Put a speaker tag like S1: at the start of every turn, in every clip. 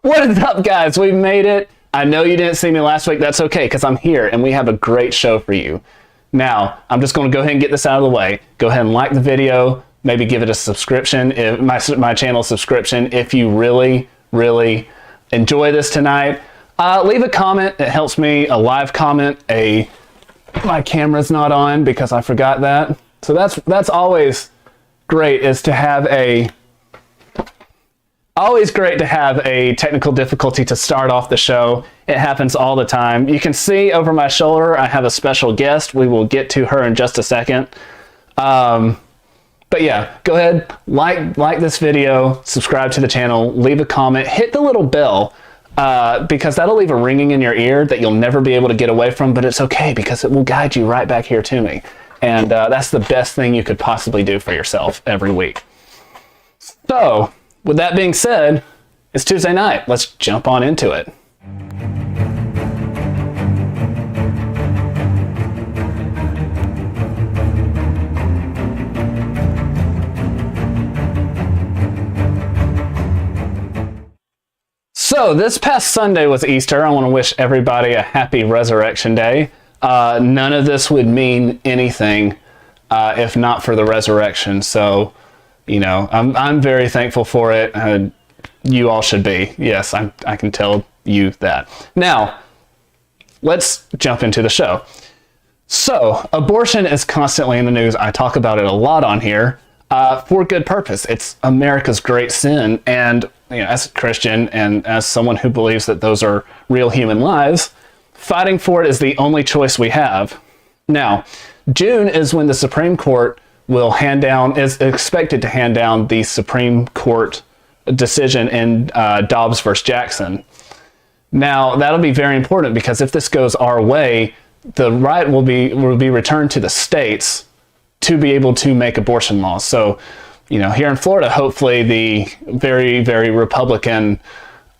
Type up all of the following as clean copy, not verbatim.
S1: What is up, guys? We made it. I know you didn't see me last week. That's okay, because I'm here and we have a great show for you. Now, I'm just going to go ahead and get this out of the way. Go ahead and like the video. Maybe give it a subscription, if my channel subscription, if you really, really enjoy this tonight. Leave a comment. It helps me. A live comment. My camera's not on because I forgot that. So that's always great, is to have always great to have a technical difficulty to start off the show. It happens all the time. You can see over my shoulder, I have a special guest. We will get to her in just a second. But yeah, go ahead, like this video, subscribe to the channel, leave a comment, hit the little bell, because that'll leave a ringing in your ear that you'll never be able to get away from, but it's okay because it will guide you right back here to me. And that's the best thing you could possibly do for yourself every week. So, with that being said, it's Tuesday night. Let's jump on into it. So this past Sunday was Easter. I want to wish everybody a happy Resurrection Day. None of this would mean anything if not for the resurrection. So, you know, I'm very thankful for it. You all should be. Yes, I can tell you that. Now, let's jump into the show. So, abortion is constantly in the news. I talk about it a lot on here for good purpose. It's America's great sin, and you know, as a Christian and as someone who believes that those are real human lives, fighting for it is the only choice we have. Now, June is when the Supreme Court is expected to hand down the Supreme Court decision in Dobbs versus Jackson. Now, that'll be very important because if this goes our way, the right will be returned to the states to be able to make abortion laws. So, you know, here in Florida, hopefully the very, very Republican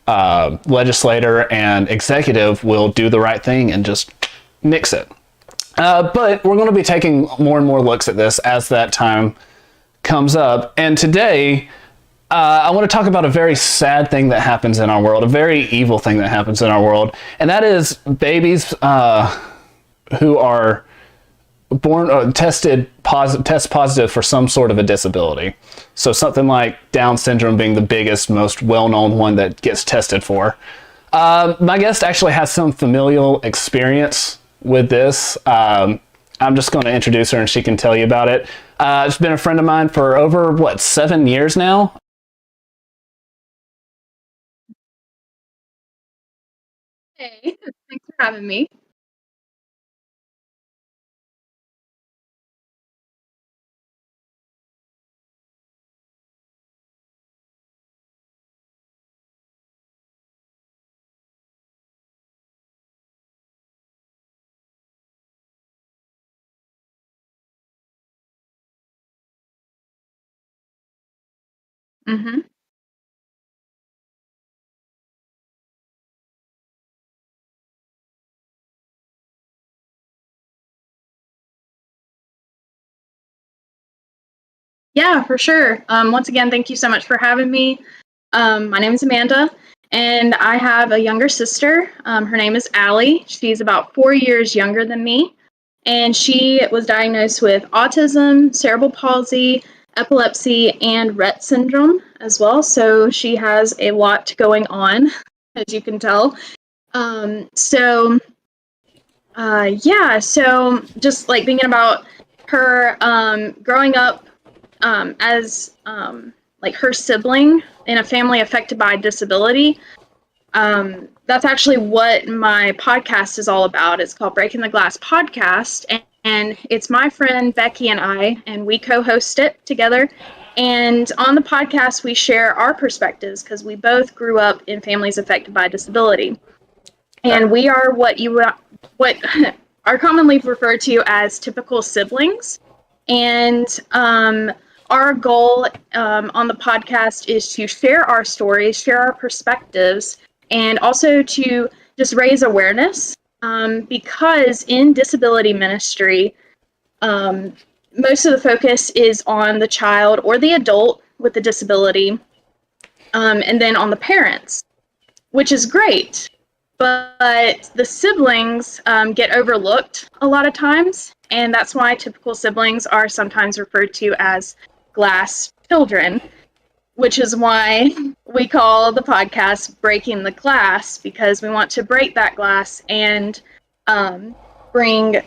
S1: legislator and executive will do the right thing and just nix it. But we're going to be taking more and more looks at this as that time comes up. And today, I want to talk about a very sad thing that happens in our world, a very evil thing that happens in our world, and that is babies who are born test positive for some sort of a disability. So something like Down syndrome being the biggest, most well-known one that gets tested for. My guest actually has some familial experience with this. I'm just going to introduce her and she can tell you about it. She's been a friend of mine for over, 7 years now?
S2: Hey, thanks for having me. hmm Yeah, for sure. Once again, thank you so much for having me. My name is Amanda, and I have a younger sister. Her name is Allie. She's about 4 years younger than me, and she was diagnosed with autism, cerebral palsy, epilepsy, and Rett syndrome as well. So she has a lot going on, as you can tell. So just like thinking about her growing up as like her sibling in a family affected by disability. That's actually what my podcast is all about. It's called Breaking the Glass Podcast, and it's my friend Becky and I, and we co-host it together. And on the podcast, we share our perspectives because we both grew up in families affected by disability. And we are what are commonly referred to as typical siblings. And our goal on the podcast is to share our stories, share our perspectives, and also to just raise awareness because in disability ministry, most of the focus is on the child or the adult with the disability, and then on the parents. which is great. But the siblings get overlooked a lot of times, and that's why typical siblings are sometimes referred to as glass children, which is why we call the podcast Breaking the Glass, because we want to break that glass and bring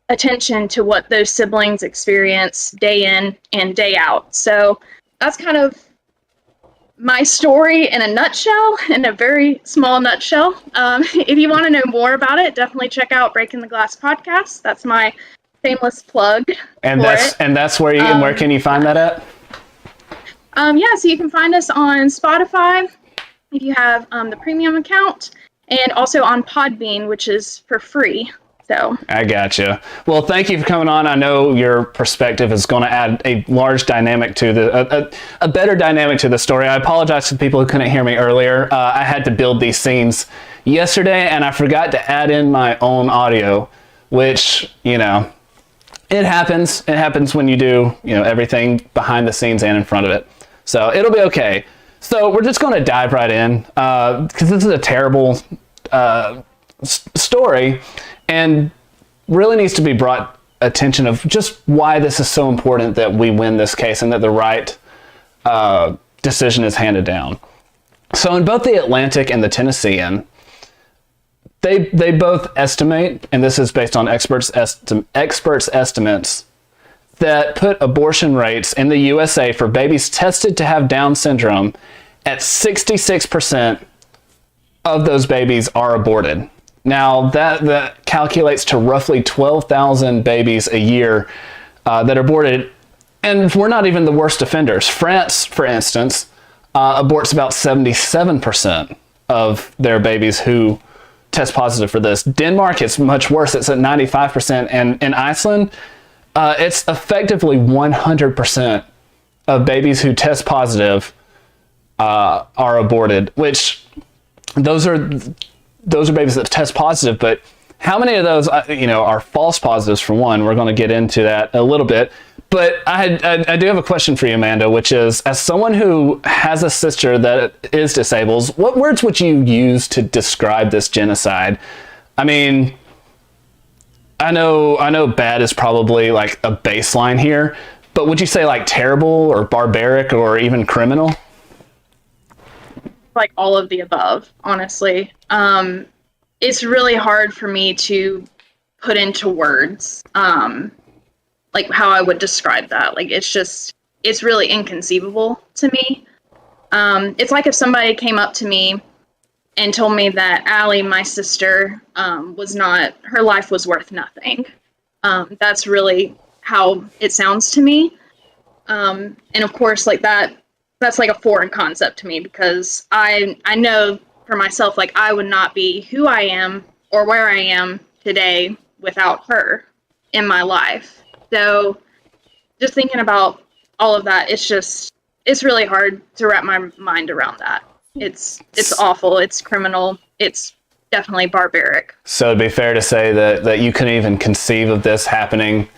S2: attention to what those siblings experience day in and day out. So that's kind of my story in a nutshell, in a very small nutshell. If you want to know more about it, definitely check out Breaking the Glass podcast. That's my shameless plug.
S1: And that's where where can you find that at?
S2: So you can find us on Spotify if you have the premium account, and also on Podbean, which is for free. So
S1: I gotcha. Well, thank you for coming on. I know your perspective is going to add a large dynamic to a better dynamic to the story. I apologize to the people who couldn't hear me earlier. I had to build these scenes yesterday, and I forgot to add in my own audio, which, it happens. It happens when you do, everything behind the scenes and in front of it. So it'll be okay. So we're just going to dive right in, because this is a terrible story, and really needs to be brought attention of just why this is so important that we win this case and that the right decision is handed down. So in both the Atlantic and the Tennessean, they both estimate, and this is based on experts' estimates, that put abortion rates in the USA for babies tested to have Down syndrome at 66% of those babies are aborted. Now, that calculates to roughly 12,000 babies a year that are aborted, and we're not even the worst offenders. France, for instance, aborts about 77% of their babies who test positive for this. Denmark, it's much worse. It's at 95%, and in Iceland, it's effectively 100% of babies who test positive are aborted, which those are babies that test positive, but how many of those, are false positives for one? We're going to get into that a little bit. But I do have a question for you, Amanda, which is, as someone who has a sister that is disabled, what words would you use to describe this genocide? I mean, I know bad is probably like a baseline here, but would you say like terrible or barbaric or even criminal?
S2: like all of the above, honestly. It's really hard for me to put into words, like how I would describe that. Like, it's really inconceivable to me. It's like if somebody came up to me and told me that Allie, my sister, her life was worth nothing. That's really how it sounds to me. And of course, like that's like a foreign concept to me, because I know for myself, like, I would not be who I am or where I am today without her in my life. So just thinking about all of that, it's really hard to wrap my mind around that. It's awful. It's criminal. It's definitely barbaric. So
S1: it'd be fair to say that you couldn't even conceive of this happening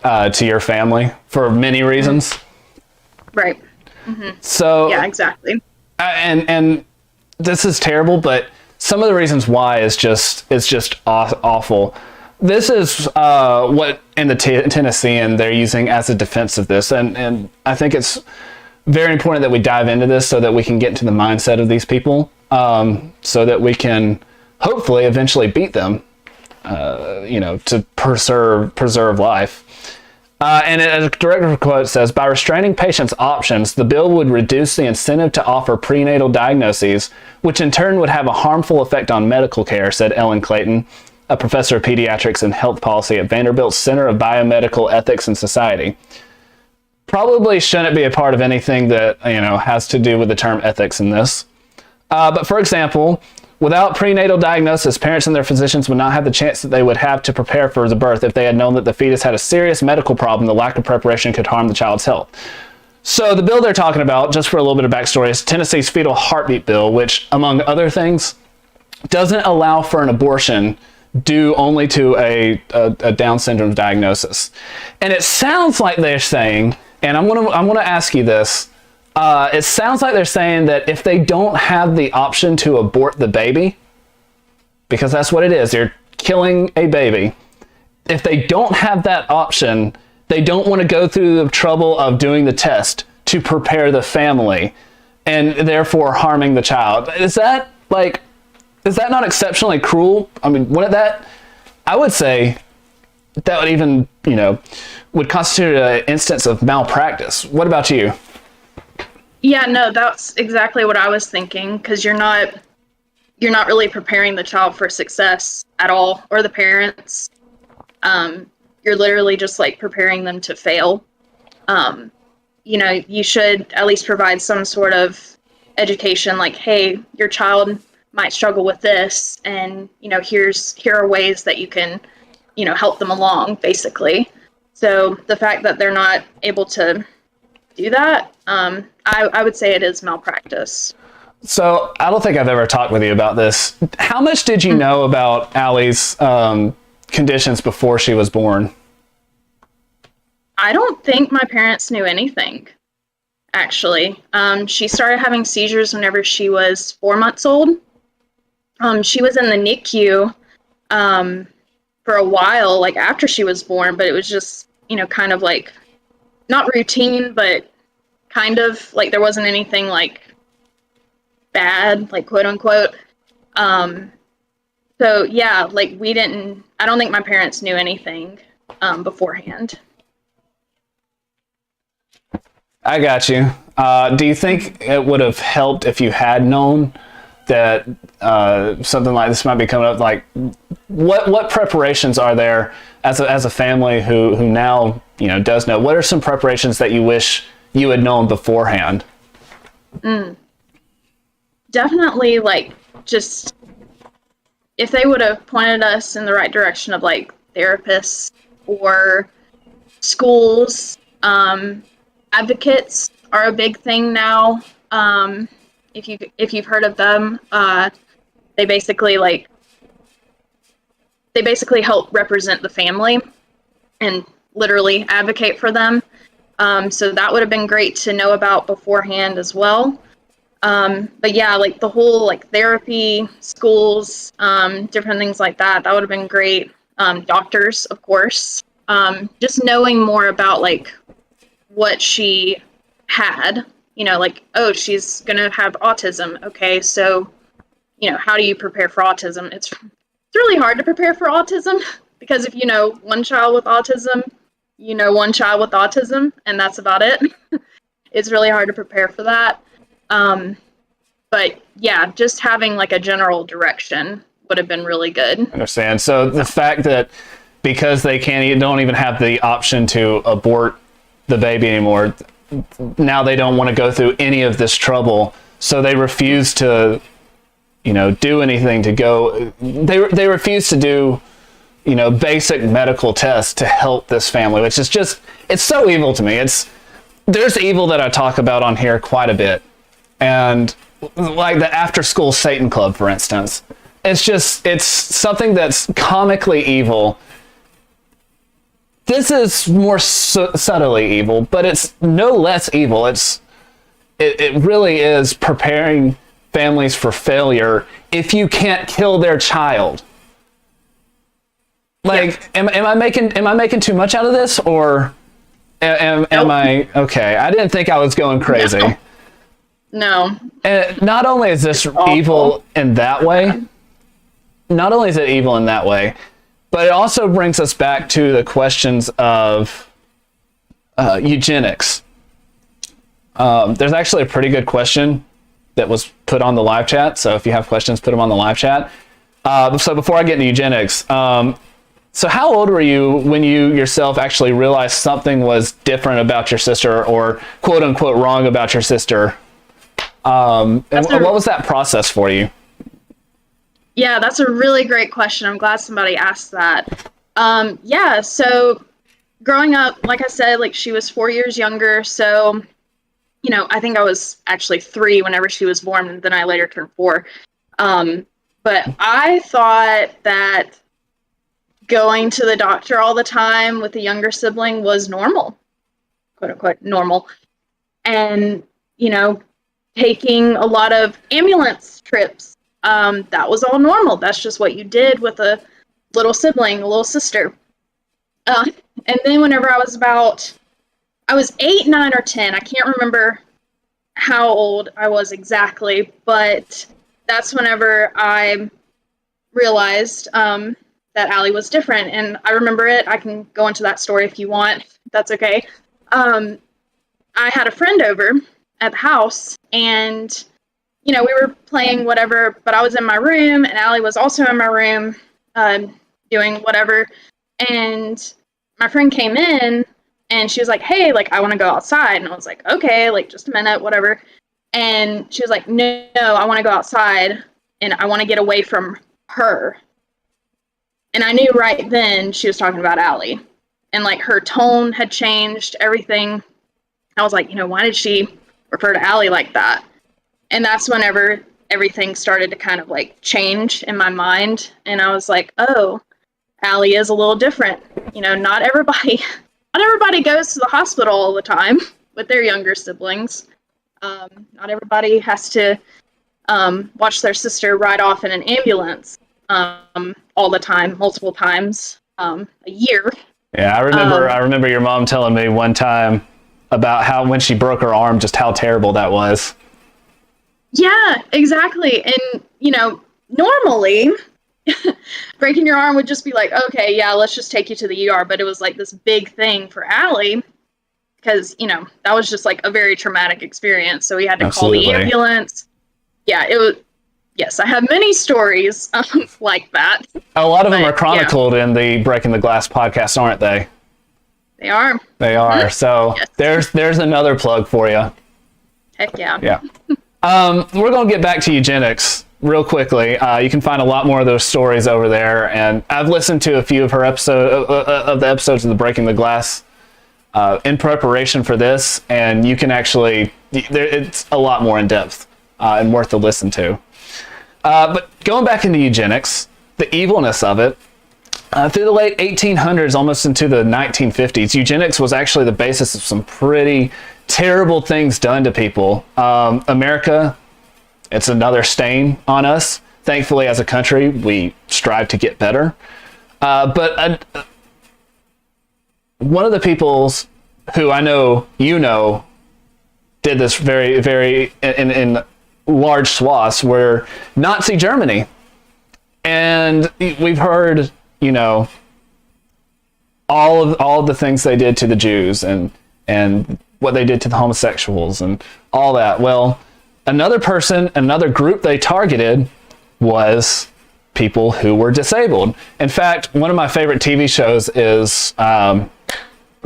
S1: to your family for many reasons.
S2: Right. Mm-hmm.
S1: So
S2: yeah, exactly.
S1: And this is terrible, but some of the reasons why is just awful. This is what in the Tennessean they're using as a defense of this, and I think it's very important that we dive into this so that we can get into the mindset of these people, so that we can hopefully eventually beat them, to preserve life. And a director quote says, by restraining patients' options, the bill would reduce the incentive to offer prenatal diagnoses, which in turn would have a harmful effect on medical care, said Ellen Clayton, a professor of pediatrics and health policy at Vanderbilt's Center of Biomedical Ethics and Society. Probably shouldn't be a part of anything that, has to do with the term ethics in this. But for example, without prenatal diagnosis, parents and their physicians would not have the chance that they would have to prepare for the birth if they had known that the fetus had a serious medical problem. The lack of preparation could harm the child's health. So the bill they're talking about, just for a little bit of backstory, is Tennessee's fetal heartbeat bill, which, among other things, doesn't allow for an abortion due only to a Down syndrome diagnosis. And it sounds like they're saying, and I'm gonna ask you this, It sounds like they're saying that if they don't have the option to abort the baby, because that's what it is, you're killing a baby. If they don't have that option, they don't want to go through the trouble of doing the test to prepare the family and therefore harming the child. Is that not exceptionally cruel? I mean, I would say that would even, would constitute an instance of malpractice. What about you?
S2: Yeah, no, that's exactly what I was thinking, because you're not really preparing the child for success at all, or the parents. You're literally just like preparing them to fail. You should at least provide some sort of education, like, hey, your child might struggle with this, and here are ways that you can help them along, basically. So the fact that they're not able to do that, I would say it is malpractice.
S1: So I don't think I've ever talked with you about this. How much did you know about Allie's conditions before she was born?
S2: I don't think my parents knew anything, actually. She started having seizures whenever she was 4 months old. She was in the NICU for a while, like after she was born, but it was just, kind of like, not routine, but kind of like there wasn't anything like bad, like quote unquote. So yeah, like I don't think my parents knew anything beforehand.
S1: I got you. Do you think it would have helped if you had known that something like this might be coming up? Like, what preparations are there as a family who now does know? What are some preparations that you wish you had known beforehand?
S2: Definitely, like, just if they would have pointed us in the right direction of like therapists or schools. Advocates are a big thing now. If you've heard of them, they basically help represent the family and literally advocate for them. So that would have been great to know about beforehand as well. But yeah, like the whole like therapy, schools, different things like that would have been great. Doctors, of course. Just knowing more about like what she had, like, oh, she's gonna have autism. Okay, so how do you prepare for autism? It's really hard to prepare for autism because if you know one child with autism, one child with autism, and that's about it. It's really hard to prepare for that. But yeah, just having like a general direction would have been really good.
S1: I understand. So the fact that because they don't even have the option to abort the baby anymore, now they don't want to go through any of this trouble, so they refuse to do anything to go. They refuse to do basic medical tests to help this family, which is just, it's so evil to me. There's evil that I talk about on here quite a bit, and like the after school Satan Club, for instance, it's something that's comically evil. This is more subtly evil, but it's no less evil. It really is preparing families for failure if you can't kill their child. Like, yeah. Am I making too much out of this, or am I okay? I didn't think I was going crazy.
S2: No.
S1: And not only is this evil in that way, not only is it evil in that way, but it also brings us back to the questions of eugenics. There's actually a pretty good question that was put on the live chat. So if you have questions, put them on the live chat. So before I get into eugenics, so how old were you when you yourself actually realized something was different about your sister, or quote unquote wrong about your sister? And what was that process for you?
S2: Yeah, that's a really great question. I'm glad somebody asked that. Yeah, so growing up, like I said, like she was 4 years younger. So, I think I was actually 3 whenever she was born, and then I later turned 4. But I thought that going to the doctor all the time with a younger sibling was normal, quote unquote normal. And you know, taking a lot of ambulance trips. That was all normal. That's just what you did with a little sibling, a little sister. Uh, and then whenever I was 8, 9, or 10. I can't remember how old I was exactly, but that's whenever I realized that Allie was different. And I remember it. I can go into that story if you want. That's okay. I had a friend over at the house, and we were playing whatever, but I was in my room, and Allie was also in my room, doing whatever. And my friend came in, and she was like, "Hey, like, I want to go outside." And I was like, "Okay, like, just a minute, whatever." And she was like, "No, I want to go outside, and I want to get away from her." And I knew right then she was talking about Allie. And, like, her tone had changed, everything. I was like, why did she refer to Allie like that? And that's whenever everything started to kind of, like, change in my mind. And I was like, oh, Allie is a little different. Not everybody goes to the hospital all the time with their younger siblings. Not everybody has to watch their sister ride off in an ambulance all the time, multiple times a year.
S1: Yeah, I remember your mom telling me one time about how when she broke her arm, just how terrible that was.
S2: Yeah, exactly. And, normally breaking your arm would just be like, okay, yeah, let's just take you to the ER. But it was like this big thing for Allie because, that was just like a very traumatic experience. So we had to call the ambulance. Yeah, it was. Yes, I have many stories like that.
S1: A lot of them are chronicled in the Breaking the Glass podcast, aren't they?
S2: They are.
S1: They are. Mm-hmm. So yes. There's another plug for you.
S2: Heck yeah.
S1: Yeah. We're going to get back to eugenics real quickly. You can find a lot more of those stories over there, and I've listened to a few of her the episodes of the Breaking the Glass in preparation for this, and you can actually it's a lot more in depth and worth to listen to. But going back into eugenics, the evilness of it, through the late 1800s, almost into the 1950s, eugenics was actually the basis of some pretty terrible things done to people. America, it's another stain on us. Thankfully, as a country, we strive to get better. But one of the peoples who I know did this very, very in large swaths were Nazi Germany. And we've heard, all of the things they did to the Jews and what they did to the homosexuals and all that. Well, another group they targeted was people who were disabled. In fact, one of my favorite TV shows is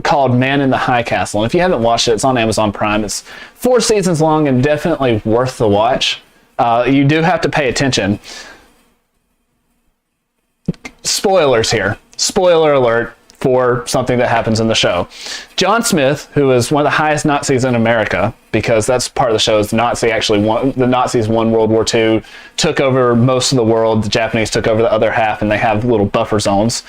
S1: called Man in the High Castle. And if you haven't watched it, it's on Amazon Prime. It's 4 seasons long and definitely worth the watch. You do have to pay attention. Spoilers here. Spoiler alert for something that happens in the show. John Smith, who is one of the highest Nazis in America, because that's part of the show, is the Nazis won World War II, took over most of the world, the Japanese took over the other half, and they have little buffer zones.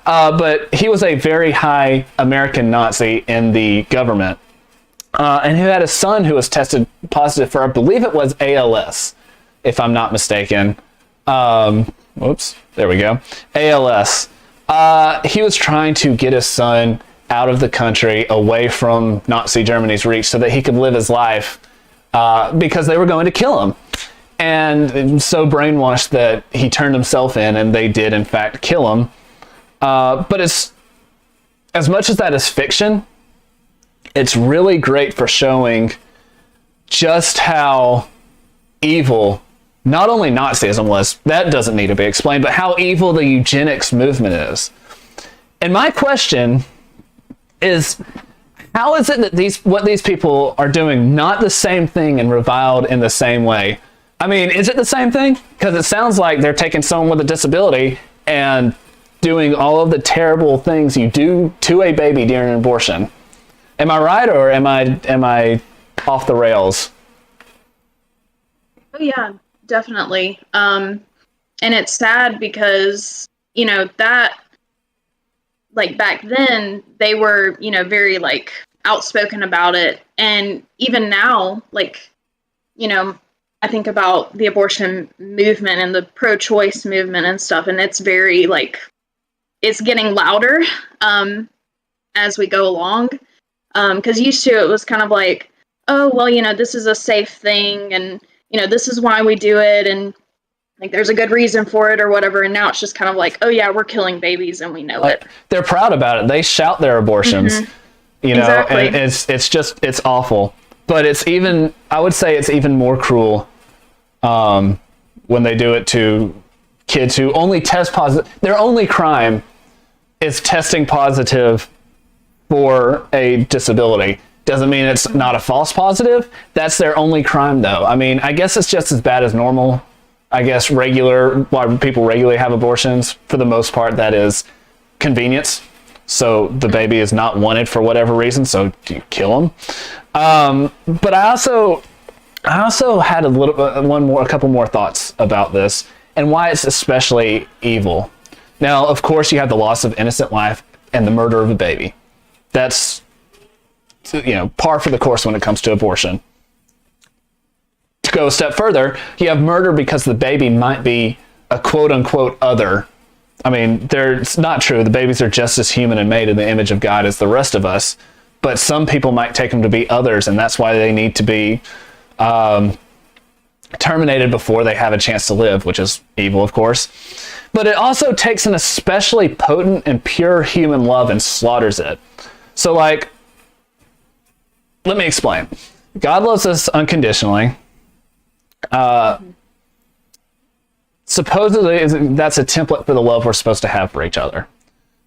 S1: But he was a very high American Nazi in the government, and who had a son who was tested positive for, I believe it was ALS, if I'm not mistaken. Whoops, there we go. ALS. He was trying to get his son out of the country, away from Nazi Germany's reach, so that he could live his life, because they were going to kill him. And so brainwashed that he turned himself in, and they did, in fact, kill him. But it's, as much as that is fiction, it's really great for showing just how evil not only Nazism was, that doesn't need to be explained, but how evil the eugenics movement is. And my question is, how is it that what these people are doing not the same thing and reviled in the same way? I mean, is it the same thing? Because it sounds like they're taking someone with a disability and doing all of the terrible things you do to a baby during an abortion. Am I right, or am I off the rails?
S2: Oh yeah, definitely. And it's sad because, that, like, back then they were, very, like, outspoken about it. And even now, like, you know, I think about the abortion movement and the pro-choice movement and stuff, and it's very, like, it's getting louder as we go along. Because used to it was kind of like, oh, well, you know, this is a safe thing, and, you know, this is why we do it, and, like, there's a good reason for it or whatever. And now it's just kind of like, oh, yeah, we're killing babies and we know it.
S1: They're proud about it. They shout their abortions, you know,
S2: Exactly.
S1: and it's awful. But it's even, I would say it's even more cruel when they do it to kids who only test positive. Their only crime is testing positive for a disability. Doesn't mean it's not a false positive. That's their only crime, though. I mean, I guess it's just as bad as normal. I guess why people regularly have abortions, for the most part, that is convenience. So the baby is not wanted for whatever reason, so you kill them. But I also had a couple more thoughts about this and why it's especially evil. Now, of course, you have the loss of innocent life and the murder of a baby. That's, you know, par for the course when it comes to abortion. To go a step further, you have murder because the baby might be a quote-unquote other. I mean, it's not true. The babies are just as human and made in the image of God as the rest of us. But some people might take them to be others, and that's why they need to be terminated before they have a chance to live, which is evil, of course. But it also takes an especially potent and pure human love and slaughters it. So, like, let me explain. God loves us unconditionally. Supposedly, that's a template for the love we're supposed to have for each other.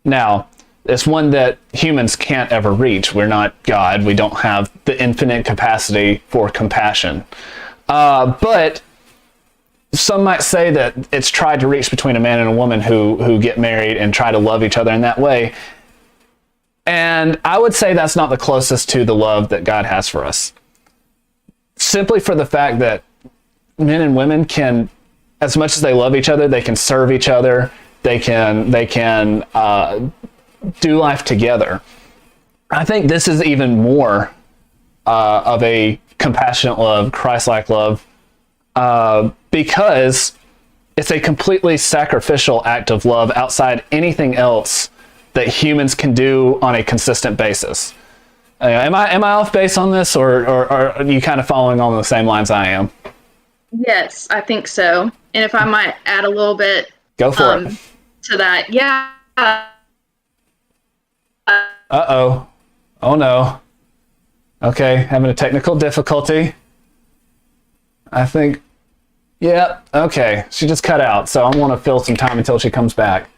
S1: Now, it's one that humans can't ever reach. We're not God. We don't have the infinite capacity for compassion. But some might say that it's tried to reach between a man and a woman who get married and try to love each other in that way. And I would say that's not the closest to the love that God has for us. Simply for the fact that men and women can, as much as they love each other, they can serve each other. They can do life together. I think this is even more of a compassionate love, Christ-like love, because it's a completely sacrificial act of love outside anything else that humans can do on a consistent basis. Am I off base on this, or are you kind of following on the same lines I am?
S2: Yes, I think so. And if I might add a little bit
S1: Go for it.
S2: to that. Yeah.
S1: Uh-oh. Oh, no. Okay, having a technical difficulty. I think, yeah, okay. She just cut out, so I want to fill some time until she comes back.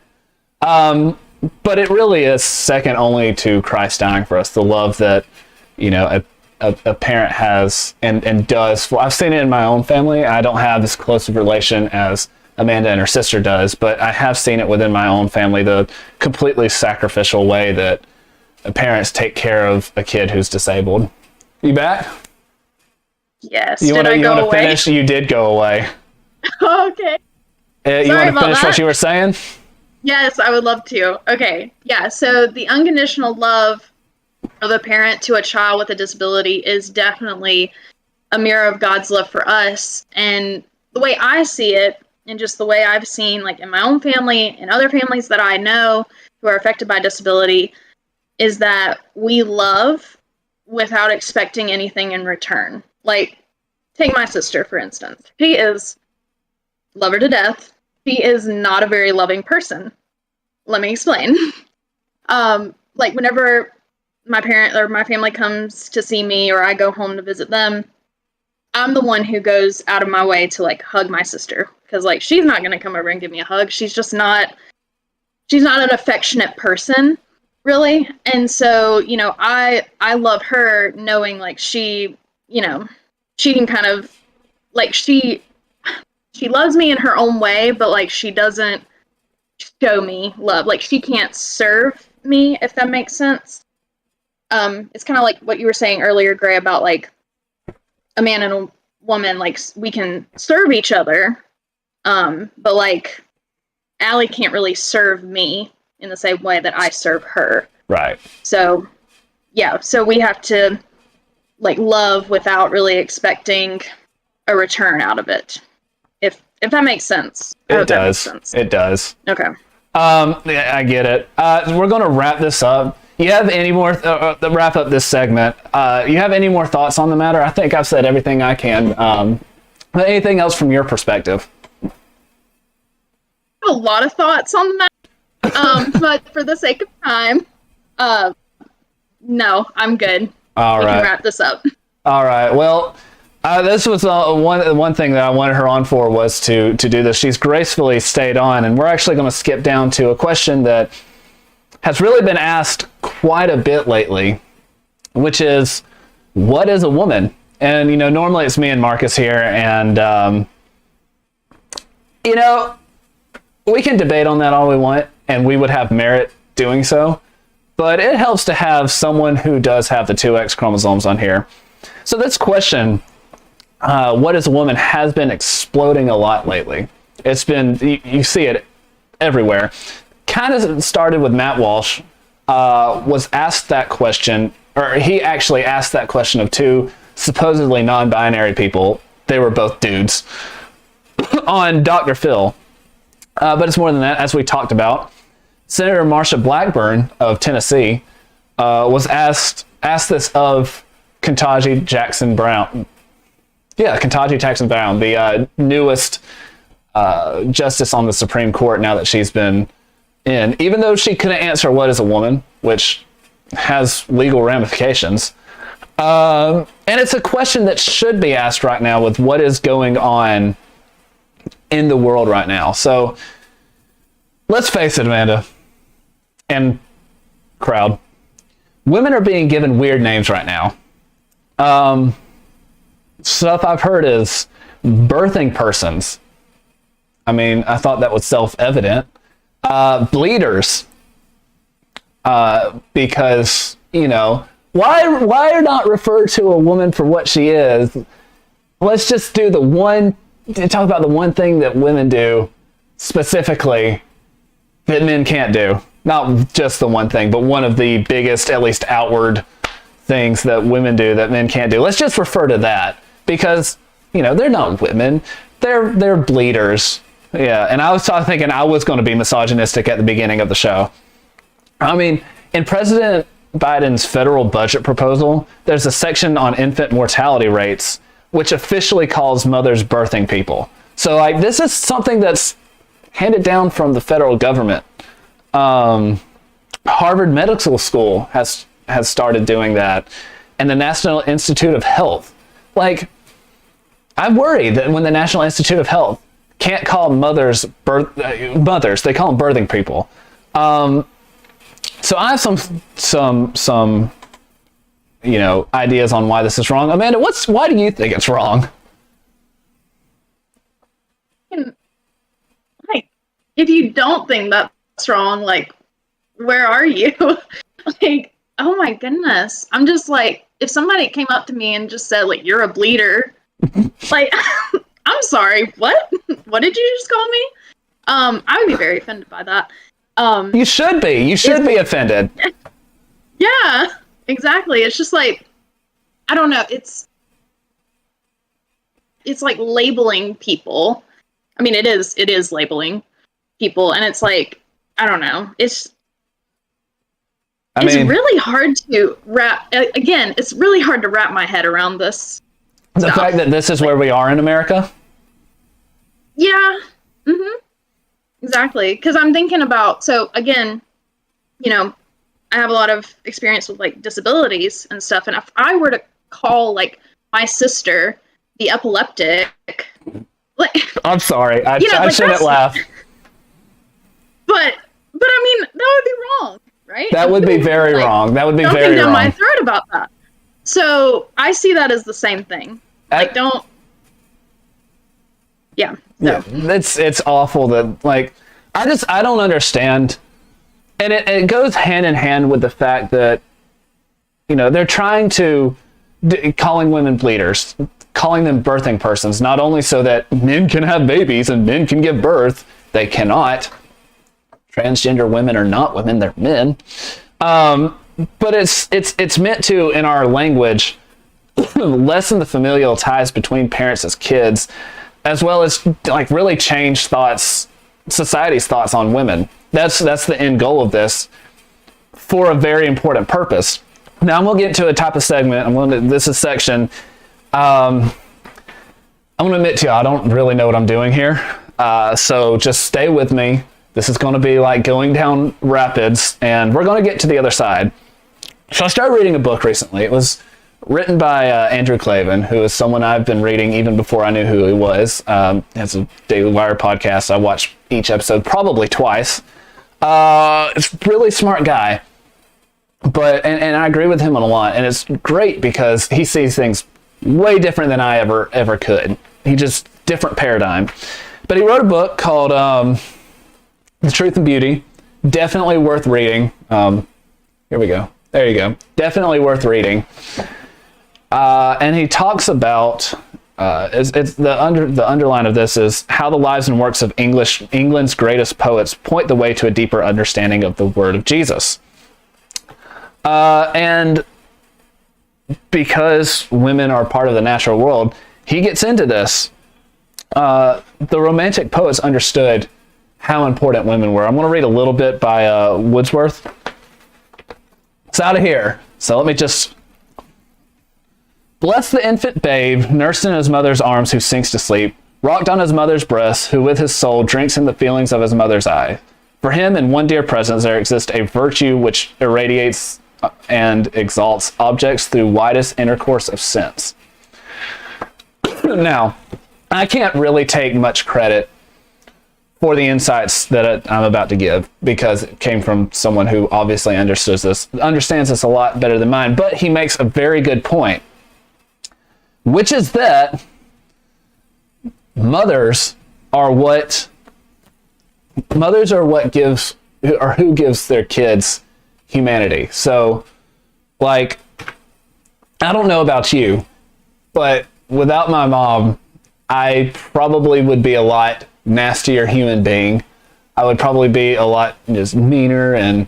S1: But it really is second only to Christ dying for us, the love that, you know, a parent has and does. I've seen it in my own family. I don't have as close a relation as Amanda and her sister does, but I have seen it within my own family, the completely sacrificial way that parents take care of a kid who's disabled. You back?
S2: Yes.
S1: You want to
S2: away?
S1: finish? You did go away.
S2: Okay.
S1: You want to finish what you were saying?
S2: Yes, I would love to. Okay. Yeah. So the unconditional love of a parent to a child with a disability is definitely a mirror of God's love for us. And the way I see it, and just the way I've seen, like, in my own family and other families that I know who are affected by disability, is that we love without expecting anything in return. Like, take my sister, for instance. She is, love her to death. She is not a very loving person. Let me explain. Like, whenever my parent or my family comes to see me or I go home to visit them, I'm the one who goes out of my way to, like, hug my sister. Because, like, she's not going to come over and give me a hug. She's just not, she's not an affectionate person, really. And so, you know, I love her knowing, like, she, you know, she can kind of, like, she loves me in her own way, but, like, she doesn't show me love. Like, she can't serve me, if that makes sense. It's kind of like what you were saying earlier, Gray, about, like, a man and a woman, like, we can serve each other, but, like, Allie can't really serve me in the same way that I serve her.
S1: Right.
S2: So, yeah, so we have to like love without really expecting a return out of it. If that makes sense.
S1: It does. It does.
S2: Okay.
S1: Yeah, I get it. We're going to wrap this up. You have any more, wrap up this segment. You have any more thoughts on the matter? I think I've said everything I can. But anything else from your perspective?
S2: I have a lot of thoughts on the matter. But for the sake of time, no, I'm good.
S1: All
S2: we
S1: right.
S2: can wrap this up.
S1: All right. Well, this was one thing that I wanted her on for, was to do this. She's gracefully stayed on, and we're actually going to skip down to a question that has really been asked quite a bit lately, which is, what is a woman? And, normally it's me and Marcus here, and, we can debate on that all we want, and we would have merit doing so, but it helps to have someone who does have the 2X chromosomes on here. So this question, what is a woman, has been exploding a lot lately. It's been, you see it everywhere. Kind of started with Matt Walsh, was asked that question, or he actually asked that question of two supposedly non-binary people. They were both dudes on Dr. Phil. But it's more than that, as we talked about. Senator Marsha Blackburn of Tennessee was asked this of Ketanji Jackson Brown. Yeah, Ketanji Jackson Brown, the newest justice on the Supreme Court now that she's been in. Even though she couldn't answer what is a woman, which has legal ramifications. And it's a question that should be asked right now with what is going on in the world right now. So let's face it, Amanda and crowd, women are being given weird names right now. Stuff I've heard is birthing persons. I mean, I thought that was self-evident. Bleeders. Because, why not refer to a woman for what she is? Let's just do talk about the one thing that women do specifically that men can't do. Not just the one thing, but one of the biggest, at least outward things that women do that men can't do. Let's just refer to that, because, they're not women. They're bleeders. Yeah, and I was thinking I was going to be misogynistic at the beginning of the show. I mean, in President Biden's federal budget proposal, there's a section on infant mortality rates, which officially calls mothers birthing people. So, this is something that's handed down from the federal government. Harvard Medical School has started doing that, and the National Institute of Health. I worry that when the National Institute of Health can't call mothers, they call them birthing people. So I have some ideas on why this is wrong. Amanda, why do you think it's wrong?
S2: If you don't think that's wrong, where are you? Oh my goodness. I'm just if somebody came up to me and just said, you're a bleeder, I'm sorry, what? What did you just call me? I would be very offended by that.
S1: You should be. You should be offended.
S2: Yeah, exactly. It's just I don't know. It's labeling people. I mean, it is labeling people, and it's I don't know. It's really hard to wrap. Again, it's really hard to wrap my head around this.
S1: The fact that this is where we are in America?
S2: Yeah. Mm-hmm. Exactly. Because I'm thinking about, so again, I have a lot of experience with disabilities and stuff. And if I were to call my sister the epileptic,
S1: I'm sorry. I shouldn't laugh.
S2: But I mean, that would be wrong, right?
S1: That would be very wrong. That would be very wrong.
S2: Don't down my throat about that. So I see that as the same thing. Don't. Yeah.
S1: No. Yeah. It's awful that I don't understand. And it goes hand in hand with the fact that, they're trying to calling women bleeders, calling them birthing persons, not only so that men can have babies and men can give birth, they cannot. Transgender women are not women, they're men. but it's meant to, in our language, lessen the familial ties between parents as kids, as well as like really change society's thoughts on women. That's the end goal of this, for a very important purpose. Now I'm gonna get to a type of segment. This is section. I'm gonna admit to you, I don't really know what I'm doing here. So just stay with me. This is gonna be like going down rapids, and we're gonna get to the other side. So I started reading a book recently. It was written by Andrew Clavin, who is someone I've been reading even before I knew who he was. It's a Daily Wire podcast. I watch each episode probably twice. It's a really smart guy, but and I agree with him on a lot. And it's great because he sees things way different than I ever could. He just different paradigm. But he wrote a book called The Truth and Beauty. Definitely worth reading. Here we go. There you go. Definitely worth reading. And he talks about it's the underline of this is how the lives and works of England's greatest poets point the way to a deeper understanding of the word of Jesus. And because women are part of the natural world, he gets into this. The Romantic poets understood how important women were. I'm going to read a little bit by Wordsworth. It's out of here. So let me just... Bless the infant babe, nursed in his mother's arms, who sinks to sleep, rocked on his mother's breast, who with his soul drinks in the feelings of his mother's eye. For him, in one dear presence, there exists a virtue which irradiates and exalts objects through widest intercourse of sense. Now, I can't really take much credit for the insights that I'm about to give, because it came from someone who obviously understands this a lot better than mine, but he makes a very good point, which is that mothers are what gives, or who gives their kids humanity. So, like, I don't know about you, but without my mom, I probably would be a lot nastier human being. I would probably be a lot just meaner and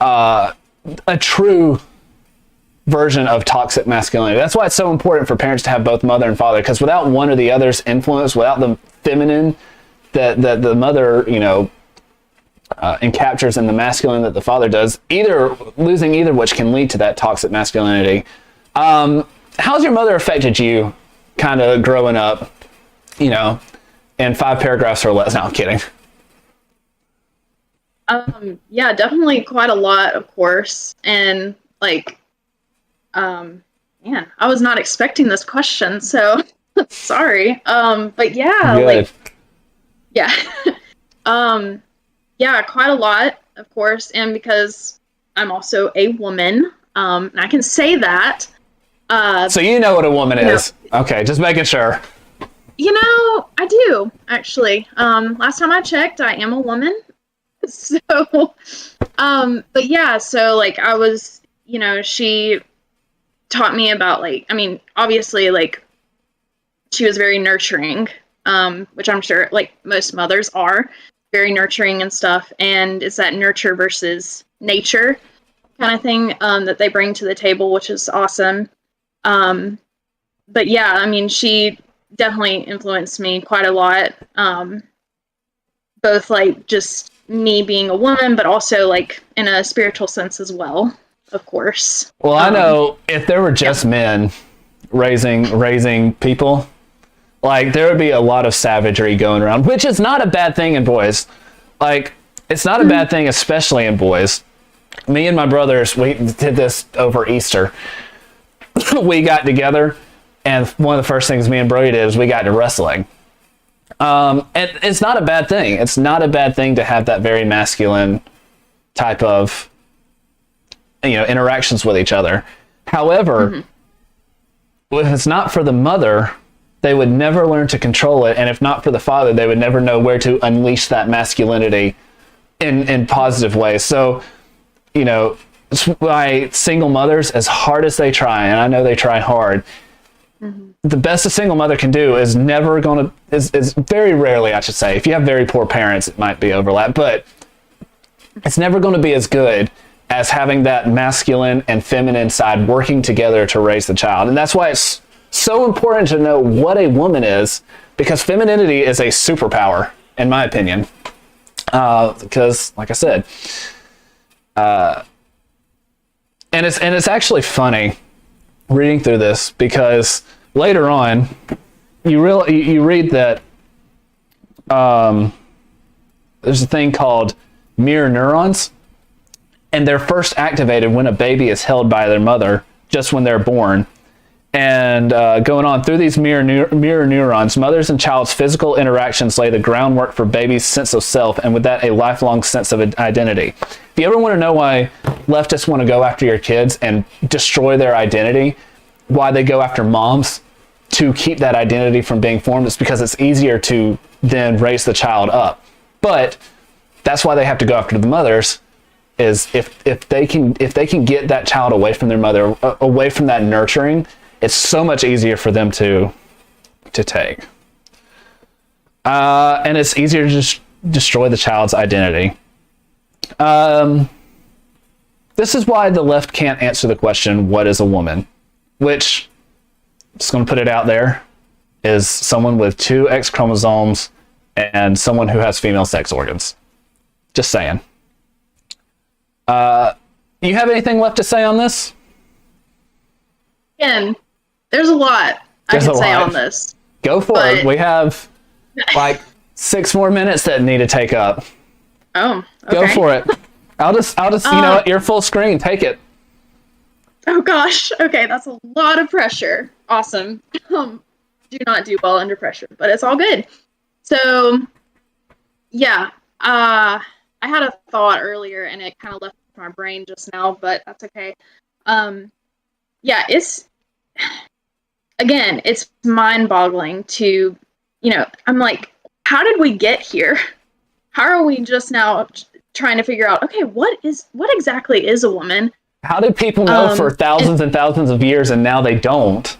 S1: a true version of toxic masculinity. That's why it's so important for parents to have both mother and father, because without one or the other's influence, without the feminine that the mother, encaptures in the masculine that the father does, losing either which can lead to that toxic masculinity. How's your mother affected you kind of growing up, in 5 paragraphs or less? No, I'm kidding.
S2: Yeah, definitely quite a lot, of course. And man, I was not expecting this question, so sorry. But yeah,
S1: Good.
S2: Yeah. Yeah, quite a lot, of course. And because I'm also a woman, and I can say that.
S1: So you know what a woman is. Okay, just making sure.
S2: I do, actually. Last time I checked, I am a woman. So, but yeah, so I was, she taught me about obviously she was very nurturing, which I'm sure most mothers are very nurturing and stuff. And it's that nurture versus nature kind of thing, that they bring to the table, which is awesome. But yeah, she definitely influenced me quite a lot. Both just me being a woman, but also in a spiritual sense as well, of course.
S1: Well, I know if there were just men raising people, there would be a lot of savagery going around, which is not a bad thing in boys. It's not a bad thing, especially in boys. Me and my brothers, we did this over Easter. We got together, and one of the first things me and Brody did is we got to wrestling. And it's not a bad thing. It's not a bad thing to have that very masculine type of, interactions with each other. However, if it's not for the mother, they would never learn to control it. And if not for the father, they would never know where to unleash that masculinity in positive ways. So, it's why single mothers, as hard as they try, and I know they try hard, the best a single mother can do is is very rarely, I should say, if you have very poor parents, it might be overlap, but it's never going to be as good as having that masculine and feminine side working together to raise the child. And that's why it's so important to know what a woman is, because femininity is a superpower, in my opinion. Because, like I said, and it's actually funny reading through this, because later on you read that there's a thing called mirror neurons, and they're first activated when a baby is held by their mother, just when they're born. And going on through these mirror neurons, mothers and child's physical interactions lay the groundwork for baby's sense of self, and with that, a lifelong sense of identity. If you ever want to know why leftists want to go after your kids and destroy their identity, why they go after moms to keep that identity from being formed, it's because it's easier to then raise the child up. But that's why they have to go after the mothers, is if they can get that child away from their mother, away from that nurturing, it's so much easier for them to take. And it's easier to just destroy the child's identity. This is why the left can't answer the question, what is a woman? Which, just going to put it out there, is someone with 2 X chromosomes and someone who has female sex organs. Just saying. You have anything left to say on this?
S2: Again, there's a lot I can say on this.
S1: Go for it. We have like 6 more minutes that need to take up.
S2: Oh, okay.
S1: Go for it. I'll just you know what, you're full screen. Take it.
S2: Oh gosh. Okay, that's a lot of pressure. Awesome. Do not do well under pressure, but it's all good. So, yeah. I had a thought earlier and it kind of left my brain just now, but that's okay. Yeah, it's mind-boggling to, I'm like, how did we get here? How are we just now trying to figure out, okay, what exactly is a woman?
S1: How did people know for thousands and thousands of years and now they don't?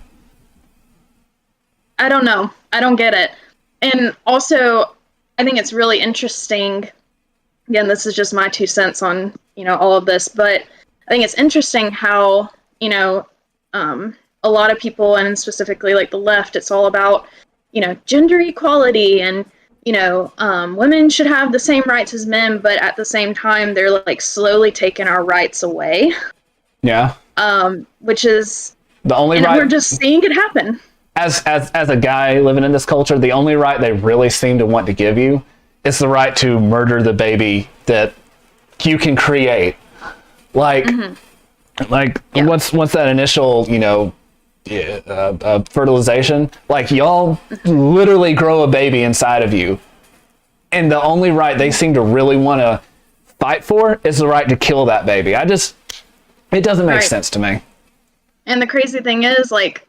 S2: I don't know. I don't get it. And also, I think it's really interesting. Again, this is just my 2 cents on, all of this, but I think it's interesting how, a lot of people, and specifically like the left, it's all about, gender equality and, women should have the same rights as men, but at the same time, they're like slowly taking our rights away.
S1: Yeah.
S2: Which is
S1: the only right.
S2: We're just seeing it happen.
S1: As a guy living in this culture, the only right they really seem to want to give you is the right to murder the baby that you can create. Like, once that initial, fertilization, like y'all literally grow a baby inside of you. And the only right they seem to really want to fight for is the right to kill that baby. It doesn't make sense to me.
S2: And the crazy thing is, like,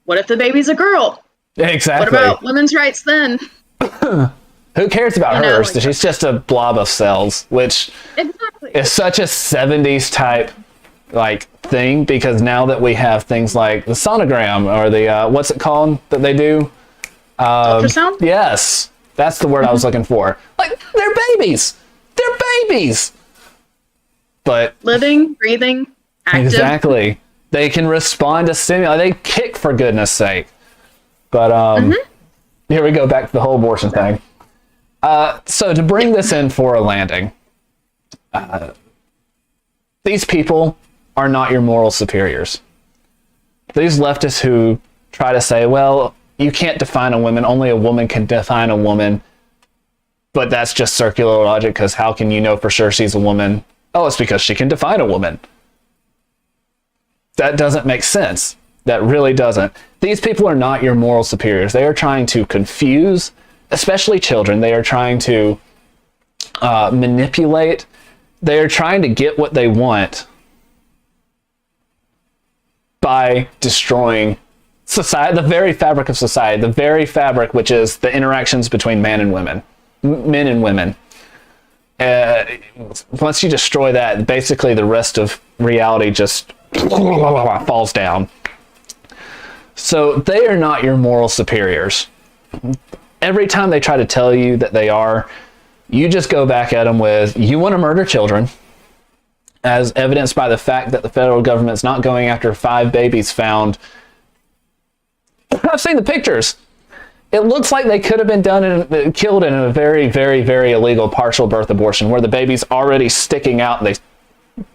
S2: what if the baby's a girl?
S1: Exactly.
S2: What about women's rights then?
S1: Who cares about hers? Like, she's just a blob of cells, which is such a 70s type like thing, because now that we have things like the sonogram or the what's it called that they do?
S2: Ultrasound?
S1: Yes. That's the word I was looking for. Like, they're babies. They're babies. But
S2: living, breathing, active.
S1: Exactly. They can respond to stimuli. They kick, for goodness sake. But here we go back to the whole abortion thing. So to bring this in for a landing, these people are not your moral superiors. These leftists who try to say, well, you can't define a woman, only a woman can define a woman, but that's just circular logic, because how can you know for sure she's a woman? Oh, it's because she can define a woman. That doesn't make sense. That really doesn't. These people are not your moral superiors. They are trying to confuse, especially children. They are trying to manipulate. They are trying to get what they want by destroying society, the very fabric of society, the very fabric which is the interactions between men and women. Once you destroy that, basically the rest of reality just falls down. So they are not your moral superiors. Every time they try to tell you that they are, you just go back at them with, you want to murder children, as evidenced by the fact that the federal government's not going after 5 babies found. I've seen the pictures. It looks like they could have been killed in a very, very, very illegal partial birth abortion where the baby's already sticking out and they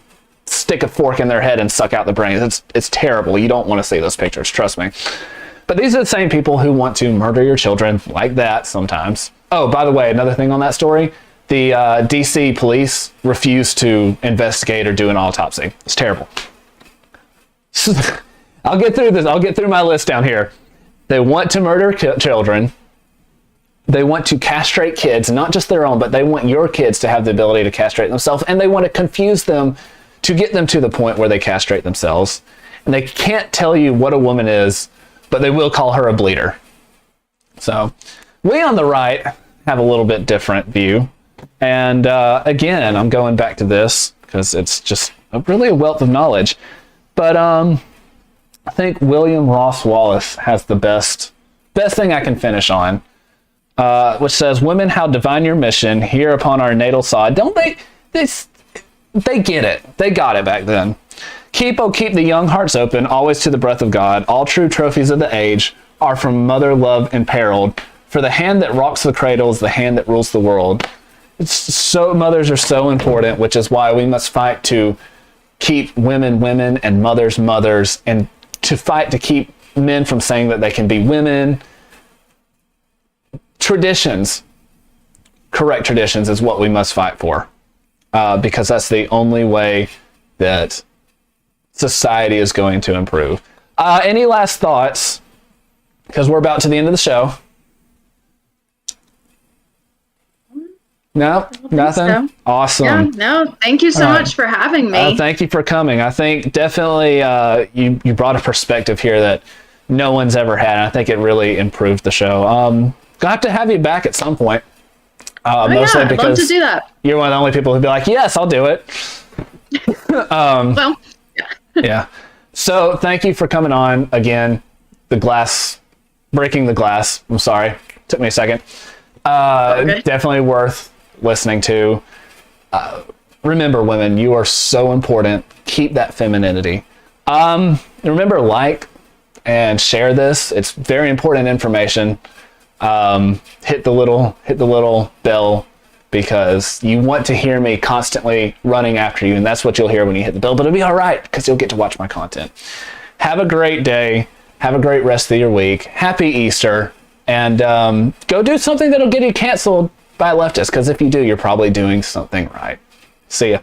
S1: stick a fork in their head and suck out the brains. It's terrible. You don't want to see those pictures, trust me. But these are the same people who want to murder your children like that sometimes. Oh, by the way, another thing on that story, the DC police refused to investigate or do an autopsy. It's terrible. I'll get through this. I'll get through my list down here. They want to murder children. They want to castrate kids, not just their own, but they want your kids to have the ability to castrate themselves, and they want to confuse them to get them to the point where they castrate themselves. And they can't tell you what a woman is, but they will call her a bleeder. So we on the right have a little bit different view. And again, I'm going back to this because it's just really a wealth of knowledge. But I think William Ross Wallace has the best thing I can finish on, which says, "Women, how divine your mission here upon our natal sod." Don't they? They get it. They got it back then. Keep the young hearts open, always to the breath of God. All true trophies of the age are from mother love imperiled. For the hand that rocks the cradle is the hand that rules the world. It's so, mothers are so important, which is why we must fight to keep women women and mothers mothers, and to fight to keep men from saying that they can be women. Traditions, correct traditions, is what we must fight for, because that's the only way that society is going to improve. Any last thoughts? Because we're about to the end of the show. No, nothing. So. Awesome.
S2: Yeah, no, thank you so much for having me.
S1: Thank you for coming. I think definitely you brought a perspective here that no one's ever had. And I think it really improved the show. Gonna have to have you back at some point. Mostly
S2: I'd love to do that.
S1: You're one of the only people who'd be like, yes, I'll do it.
S2: Well, yeah.
S1: Yeah. So thank you for coming on again. Breaking the glass. I'm sorry. Took me a second. Okay. Definitely worth listening to. Remember, women, you are so important. Keep that femininity. Remember, like and share this. It's very important information. Hit the little bell, because you want to hear me constantly running after you, and that's what you'll hear when you hit the bell. But it'll be all right, because you'll get to watch my content. Have a great day. Have a great rest of your week. Happy Easter. And go do something that'll get you canceled by leftists, because if you do, you're probably doing something right. See ya.